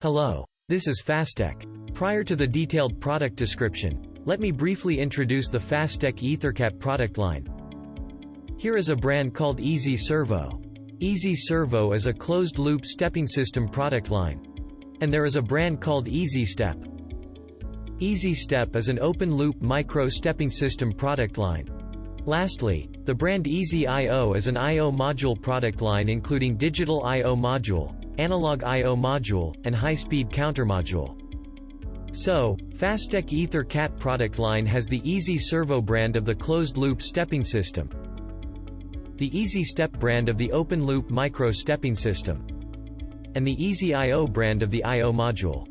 Hello. This is FASTECH. Prior to the detailed product description, let me briefly introduce the FASTECH EtherCAT product line. Here is a brand called Ezi-SERVO. Ezi-SERVO is a closed-loop stepping system product line. And there is a brand called Ezi-STEP. Ezi-STEP is an open-loop micro-stepping system product line. Lastly, the brand Ezi-IO is an I/O module product line including digital I/O module, analog I/O module, and high-speed counter module. So, FASTECH EtherCAT product line has the Ezi-SERVO brand of the closed-loop stepping system, the Ezi-STEP brand of the open-loop micro-stepping system, and the Ezi-IO brand of the I/O module.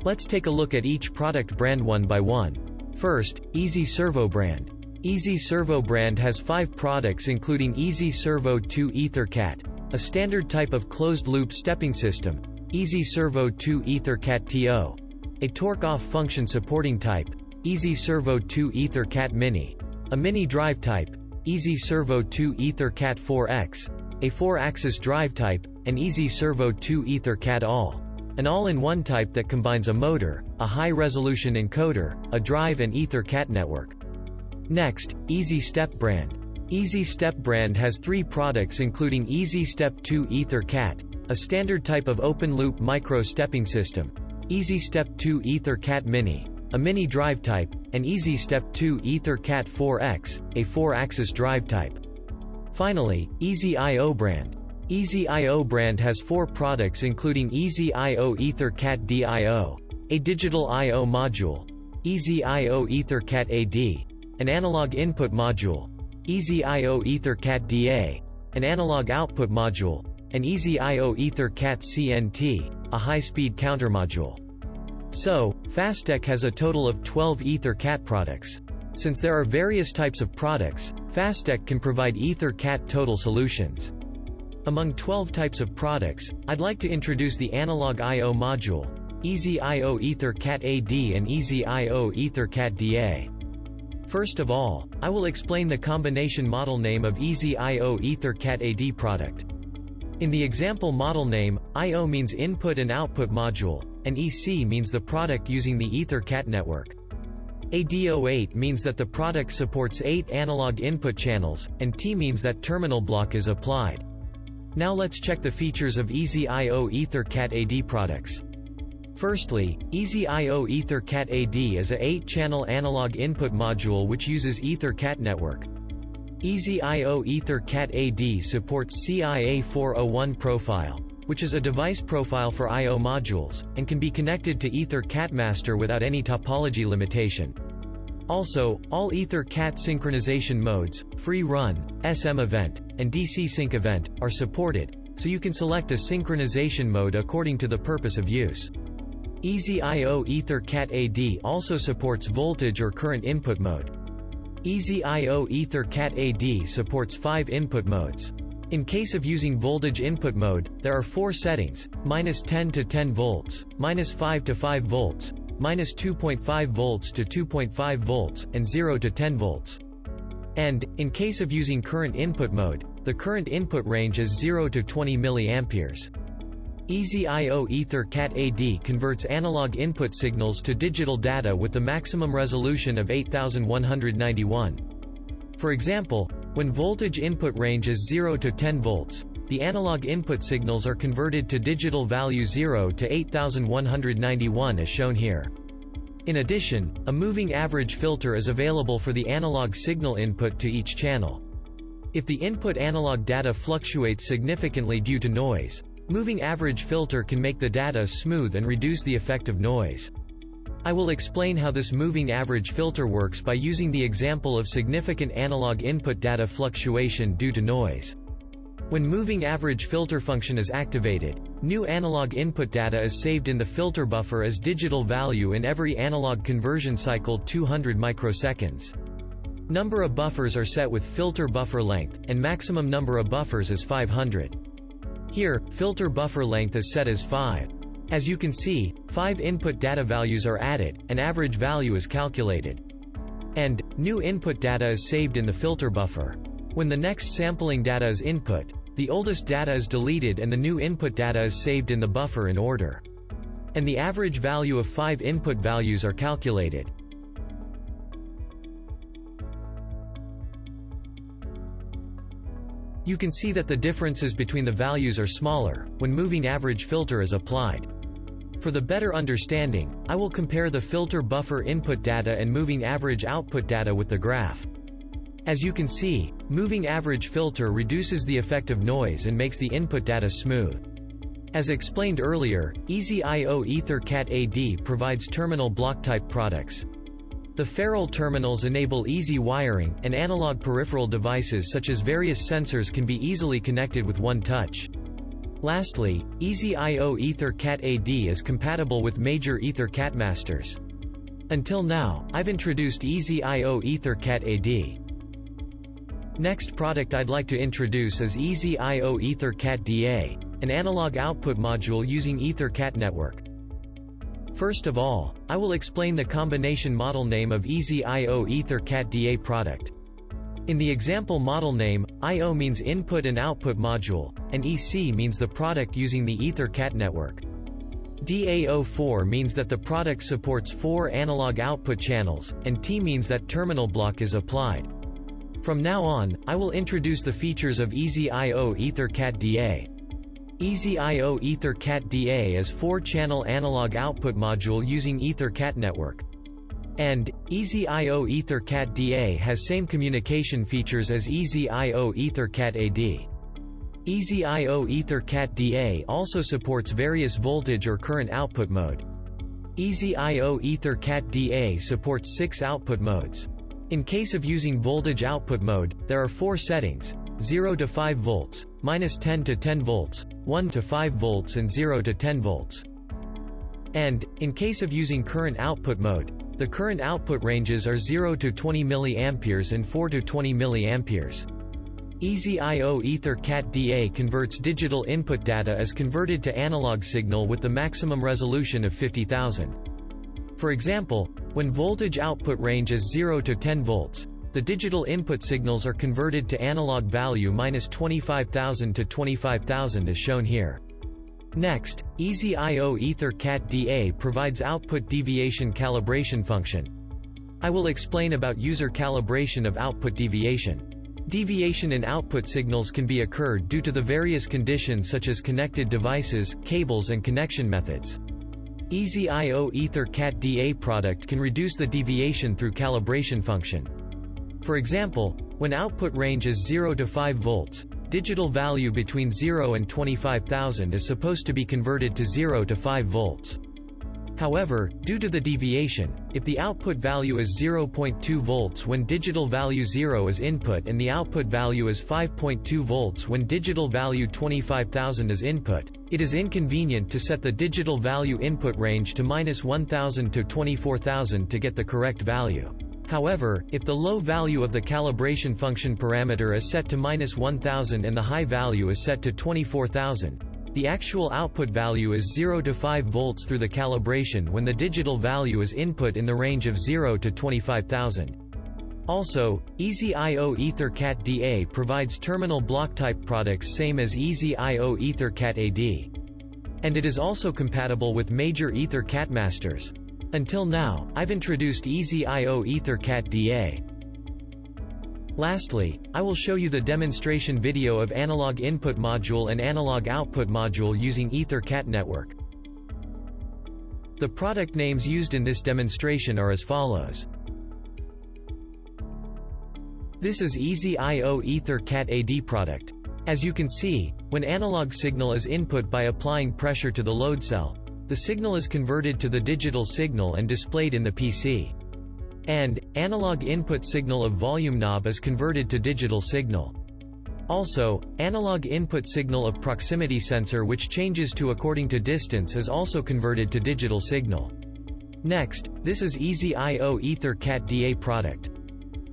Let's take a look at each product brand one by one. First, Ezi-SERVO brand. Ezi-SERVO brand has 5 products including Ezi-SERVO 2 EtherCAT, a standard type of closed-loop stepping system, Ezi-SERVO 2 EtherCAT TO, a torque-off function supporting type, Ezi-SERVO 2 EtherCAT Mini, a mini drive type, Ezi-SERVO 2 EtherCAT 4X, a 4-axis drive type, and Ezi-SERVO 2 EtherCAT All, an all-in-one type that combines a motor, a high-resolution encoder, a drive and EtherCAT network. Next, Ezi-STEP brand. Ezi-STEP brand has 3 products including Ezi-STEP 2 EtherCAT, a standard type of open-loop micro-stepping system, Ezi-STEP 2 EtherCAT Mini, a mini drive type, and Ezi-STEP 2 EtherCAT 4X, a 4-axis drive type. Finally, Ezi-IO brand. Ezi-IO brand has 4 products including Ezi-IO EtherCAT AD&DA, a digital I/O module, Ezi-IO EtherCAT AD, an analog input module, Ezi-IO EtherCAT DA, an analog output module, and Ezi-IO EtherCAT CNT, a high-speed counter module. So, FASTECH has a total of 12 EtherCAT products. Since there are various types of products, FASTECH can provide EtherCAT total solutions. Among 12 types of products, I'd like to introduce the analog I/O module, Ezi-IO EtherCAT AD and Ezi-IO EtherCAT DA. First of all, I will explain the combination model name of Ezi-IO EtherCAT AD product. In the example model name, I/O means input and output module, and EC means the product using the EtherCAT network. AD08 means that the product supports 8 analog input channels, and T means that terminal block is applied. Now let's check the features of Ezi-IO EtherCAT AD products. Firstly, Ezi-IO EtherCAT AD is a 8-channel analog input module which uses EtherCAT network. Ezi-IO EtherCAT AD supports CIA401 profile, which is a device profile for I/O modules, and can be connected to EtherCAT master without any topology limitation. Also, all EtherCAT synchronization modes, free run, SM event, and DC sync event, are supported, so you can select a synchronization mode according to the purpose of use. Ezi-IO EtherCAT AD also supports voltage or current input mode. Ezi-IO EtherCAT AD supports 5 input modes. In case of using voltage input mode, there are 4 settings: -10 to 10 volts, -5 to 5 volts, -2.5 volts to 2.5 volts, and 0 to 10 volts. And, in case of using current input mode, the current input range is 0 to 20 mA. Ezi-IO EtherCAT AD converts analog input signals to digital data with the maximum resolution of 8191. For example, when voltage input range is 0 to 10 volts, the analog input signals are converted to digital value 0 to 8191 as shown here. In addition, a moving average filter is available for the analog signal input to each channel. If the input analog data fluctuates significantly due to noise, moving average filter can make the data smooth and reduce the effect of noise. I will explain how this moving average filter works by using the example of significant analog input data fluctuation due to noise. When moving average filter function is activated, new analog input data is saved in the filter buffer as digital value in every analog conversion cycle 200 microseconds. Number of buffers are set with filter buffer length, and maximum number of buffers is 500. Here, filter buffer length is set as 5. As you can see, 5 input data values are added, and average value is calculated. And, new input data is saved in the filter buffer. When the next sampling data is input, the oldest data is deleted and the new input data is saved in the buffer in order. and the average value of 5 input values are calculated. You can see that the differences between the values are smaller when moving average filter is applied. For the better understanding, I will compare the filter buffer input data and moving average output data with the graph. As you can see, moving average filter reduces the effect of noise and makes the input data smooth. As explained earlier, Ezi-IO EtherCAT AD provides terminal block-type products. The ferrule terminals enable easy wiring, and analog peripheral devices such as various sensors can be easily connected with one touch. Lastly, Ezi-IO EtherCAT AD is compatible with major EtherCAT masters. Until now, I've introduced Ezi-IO EtherCAT AD. Next product I'd like to introduce is Ezi-IO EtherCAT AD&DA, an analog output module using EtherCAT network. First of all, I will explain the combination model name of Ezi-IO EtherCAT AD&DA product. In the example model name, I/O means input and output module, and EC means the product using the EtherCAT network. DA04 means that the product supports 4 analog output channels, and T means that terminal block is applied. From now on, I will introduce the features of Ezi-IO EtherCAT AD&DA. Ezi-IO EtherCAT AD&DA is 4-channel analog output module using EtherCAT network. And Ezi-IO EtherCAT AD&DA has same communication features as Ezi-IO EtherCAT AD. Ezi-IO EtherCAT AD&DA also supports various voltage or current output mode. Ezi-IO EtherCAT AD&DA supports 6 output modes. In case of using voltage output mode, there are 4 settings: 0 to 5 volts, -10 to 10 volts, 1 to 5 volts and 0 to 10 volts. And, in case of using current output mode, the current output ranges are 0 to 20 mA and 4 to 20 mA. Ezi-IO EtherCAT AD&DA converts digital input data as converted to analog signal with the maximum resolution of 50,000. For example, when voltage output range is 0 to 10 volts, the digital input signals are converted to analog value -25,000 to 25,000 as shown here. Next, Ezi-IO EtherCAT AD&DA provides output deviation calibration function. I will explain about user calibration of output deviation. Deviation in output signals can be occurred due to the various conditions such as connected devices, cables and connection methods. Ezi-IO EtherCAT AD&DA product can reduce the deviation through calibration function. For example, when output range is 0 to 5 volts, digital value between 0 and 25,000 is supposed to be converted to 0 to 5 volts. However, due to the deviation, if the output value is 0.2 volts when digital value 0 is input and the output value is 5.2 volts when digital value 25,000 is input, it is inconvenient to set the digital value input range to -1,000 to 24,000 to get the correct value. However, if the low value of the calibration function parameter is set to -1,000 and the high value is set to 24,000, the actual output value is 0 to 5 volts through the calibration when the digital value is input in the range of 0 to 25,000. Also, Ezi-IO EtherCAT AD&DA provides terminal block-type products same as Ezi-IO EtherCAT AD. And it is also compatible with major EtherCAT masters. Until now, I've introduced Ezi-IO EtherCAT AD&DA. Lastly, I will show you the demonstration video of analog input module and analog output module using EtherCAT network. The product names used in this demonstration are as follows. This is Ezi-IO EtherCAT AD product. As you can see, when analog signal is input by applying pressure to the load cell, the signal is converted to the digital signal and displayed in the PC. And, analog input signal of volume knob is converted to digital signal. Also, analog input signal of proximity sensor which changes to according to distance is also converted to digital signal. Next, this is Ezi-IO EtherCAT AD&DA product.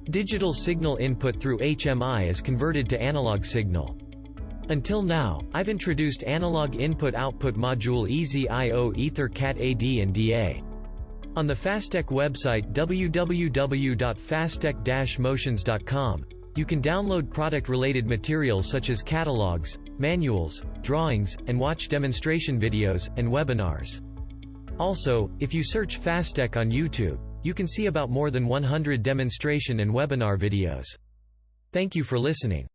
Digital signal input through HMI is converted to analog signal. Until now, I've introduced analog input-output module Ezi-IO EtherCAT AD&DA. On the FASTECH website www.fastech-motions.com, you can download product-related materials such as catalogs, manuals, drawings, and watch demonstration videos and webinars. Also, if you search FASTECH on YouTube, you can see about more than 100 demonstration and webinar videos. Thank you for listening.